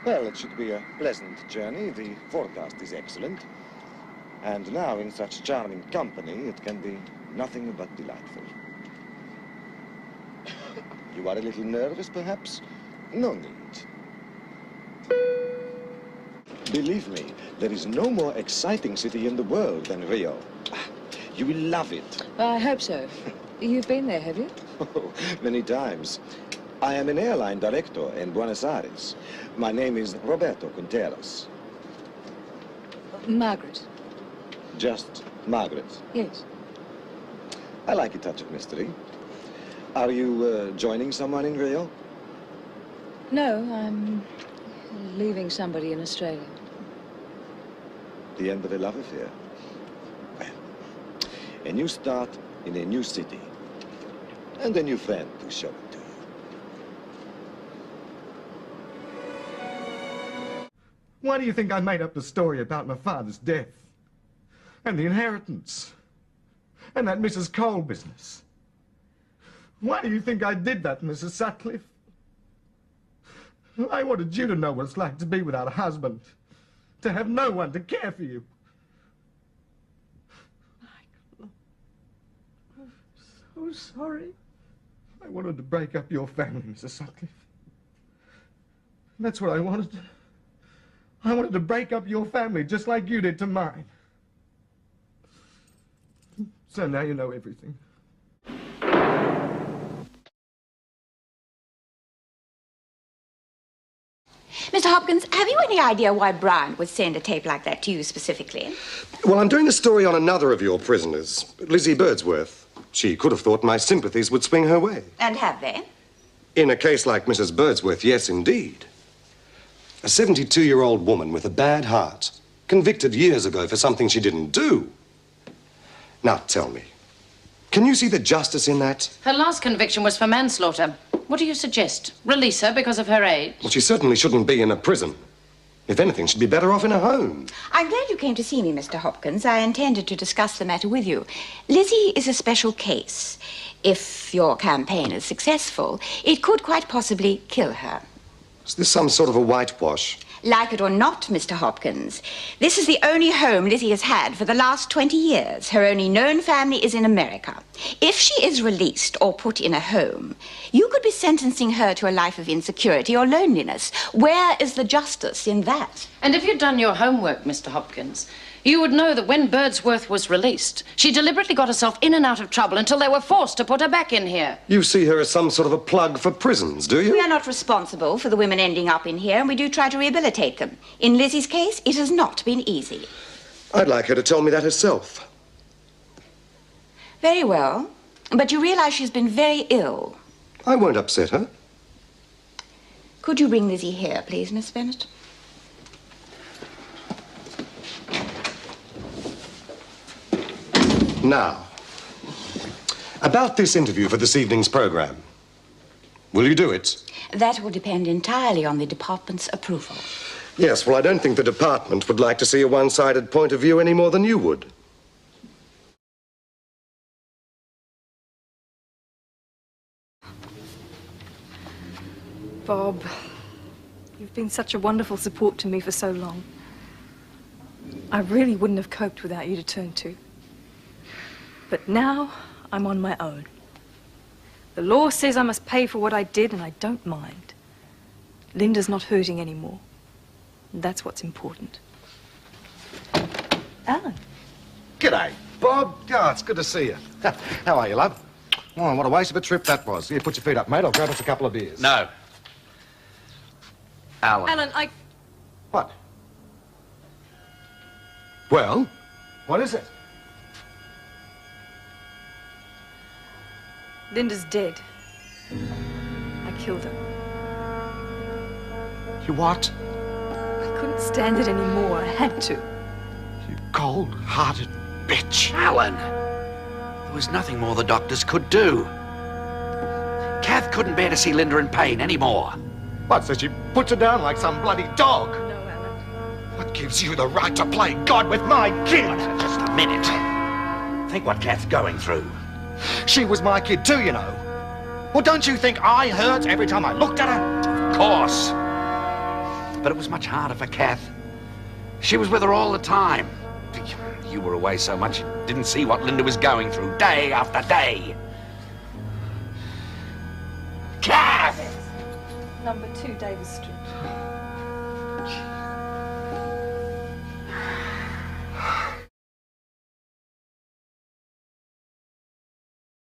Well, it should be a pleasant journey. The forecast is excellent. And now, in such charming company, it can be nothing but delightful. You are a little nervous, perhaps? No need. Believe me, there is no more exciting city in the world than Rio. You will love it. Well, I hope so. You've been there, have you? Oh, many times. I am an airline director in Buenos Aires. My name is Roberto Contreras. Margaret. Just Margaret? Yes. I like a touch of mystery. Are you joining someone in Rio? No, I'm leaving somebody in Australia. The end of a love affair. Well, a new start in a new city. And a new friend to show it to you. Why do you think I made up the story about my father's death? And the inheritance? And that Mrs. Cole business? Why do you think I did that, Mrs. Sutcliffe? I wanted you to know what it's like to be without a husband. To have no one to care for you. Michael, I'm so sorry. I wanted to break up your family, Mrs. Sutcliffe. That's what I wanted. I wanted to break up your family just like you did to mine. So now you know everything. Mr. Hopkins, have you any idea why Bryant would send a tape like that to you specifically? Well, I'm doing a story on another of your prisoners, Lizzie Birdsworth. She could have thought my sympathies would swing her way. And have they? In a case like Mrs. Birdsworth, yes, indeed. A 72-year-old woman with a bad heart, convicted years ago for something she didn't do. Now, tell me, can you see the justice in that? Her last conviction was for manslaughter. What do you suggest? Release her because of her age? Well, she certainly shouldn't be in a prison. If anything, she'd be better off in a home. I'm glad you came to see me, Mr. Hopkins. I intended to discuss the matter with you. Lizzie is a special case. If your campaign is successful, it could quite possibly kill her. Is this some sort of a whitewash? Like it or not, Mr. Hopkins, this is the only home Lizzie has had for the last 20 years. Her only known family is in America. If she is released or put in a home, you could be sentencing her to a life of insecurity or loneliness. Where is the justice in that? And if you'd done your homework, Mr. Hopkins, you would know that when Birdsworth was released, she deliberately got herself in and out of trouble until they were forced to put her back in here. You see her as some sort of a plug for prisons, do you? We are not responsible for the women ending up in here, and we do try to rehabilitate them. In Lizzie's case, it has not been easy. I'd like her to tell me that herself. Very well. But you realize she's been very ill. I won't upset her. Could you bring Lizzie here, please, Miss Bennett? Now, about this interview for this evening's program. Will you do it? That will depend entirely on the department's approval. Yes, well, I don't think the department would like to see a one-sided point of view any more than you would. Bob, you've been such a wonderful support to me for so long. I really wouldn't have coped without you to turn to. But now, I'm on my own. The law says I must pay for what I did, and I don't mind. Linda's not hurting anymore. And that's what's important. Alan. G'day, Bob. Oh, it's good to see you. How are you, love? Oh, what a waste of a trip that was. Here, put your feet up, mate. I'll grab us a couple of beers. No. Alan. Alan, What? Well, what is it? Linda's dead. I killed her. You what? I couldn't stand it anymore. I had to. You cold-hearted bitch. Alan! There was nothing more the doctors could do. Kath couldn't bear to see Linda in pain anymore. What, so she puts her down like some bloody dog? No, Alan. What gives you the right to play God with my kid? Just a minute. Think what Kath's going through. She was my kid too, you know. Well, don't you think I hurt every time I looked at her? Of course. But it was much harder for Kath. She was with her all the time. You were away so much you didn't see what Linda was going through day after day. Kath! Number 2 Davis Street.